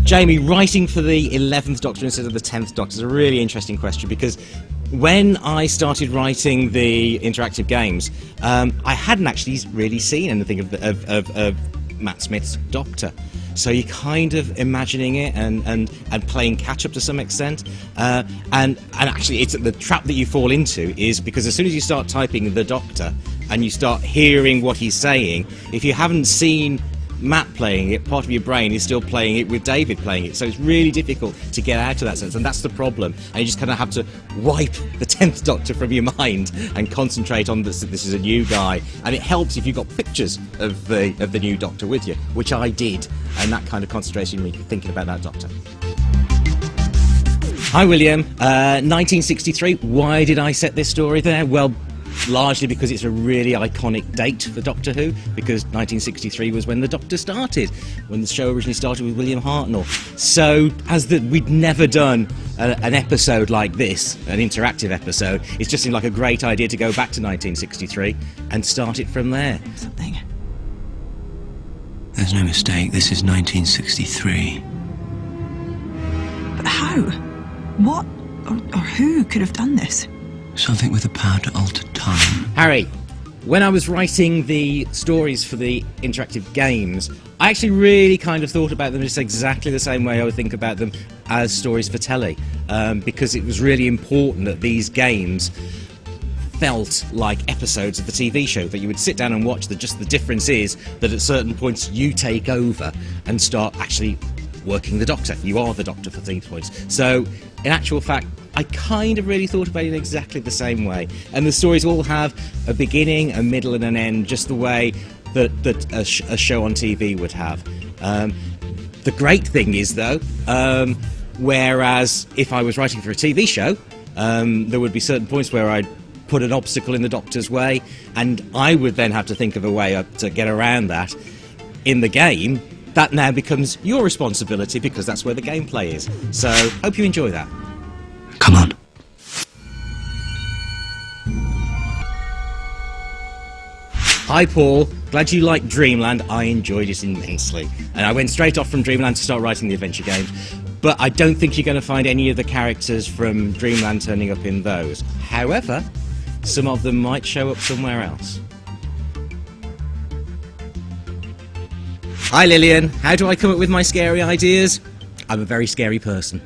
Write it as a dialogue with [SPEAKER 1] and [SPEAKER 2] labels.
[SPEAKER 1] Jamie, writing for the 11th Doctor instead of the 10th Doctor is a really interesting question, because when I started writing the interactive games, I hadn't actually really seen anything of Matt Smith's Doctor. So you're kind of imagining it and playing catch-up to some extent. And actually, it's the trap that you fall into is because as soon as you start typing the Doctor and you start hearing what he's saying, if you haven't seen Matt playing it, part of your brain is still playing it with David playing it, so it's really difficult to get out of that sense, and that's the problem. And you just kind of have to wipe the 10th Doctor from your mind and concentrate on this is a new guy. And it helps if you've got pictures of the new Doctor with you, which I did, and that kind of concentration when you're thinking about that Doctor. Hi William, 1963, why did I set this story there? Well, largely because it's a really iconic date for Doctor Who, because 1963 was when the Doctor started, when the show originally started with William Hartnell. So, we'd never done an episode like this, an interactive episode, it just seemed like a great idea to go back to 1963 and start it from there.
[SPEAKER 2] Something.
[SPEAKER 3] There's no mistake, this is 1963.
[SPEAKER 2] But how? What or who could have done this?
[SPEAKER 3] Something with the power to alter time.
[SPEAKER 1] Harry, when I was writing the stories for the interactive games, I actually really kind of thought about them just exactly the same way I would think about them as stories for telly, because it was really important that these games felt like episodes of the TV show that you would sit down and watch. Just the difference is that at certain points you take over and start actually working the Doctor. You are the Doctor for these points. So, in actual fact, I kind of really thought about it in exactly the same way. And the stories all have a beginning, a middle and an end, just the way that a show on TV would have. The great thing is, though, whereas if I was writing for a TV show, there would be certain points where I'd put an obstacle in the Doctor's way, and I would then have to think of a way to get around that. In the game, that now becomes your responsibility, because that's where the gameplay is. So, hope you enjoy that.
[SPEAKER 3] Come on.
[SPEAKER 1] Hi Paul, glad you liked Dreamland. I enjoyed it immensely. And I went straight off from Dreamland to start writing the adventure games. But I don't think you're going to find any of the characters from Dreamland turning up in those. However, some of them might show up somewhere else. Hi Lillian, how do I come up with my scary ideas? I'm a very scary person.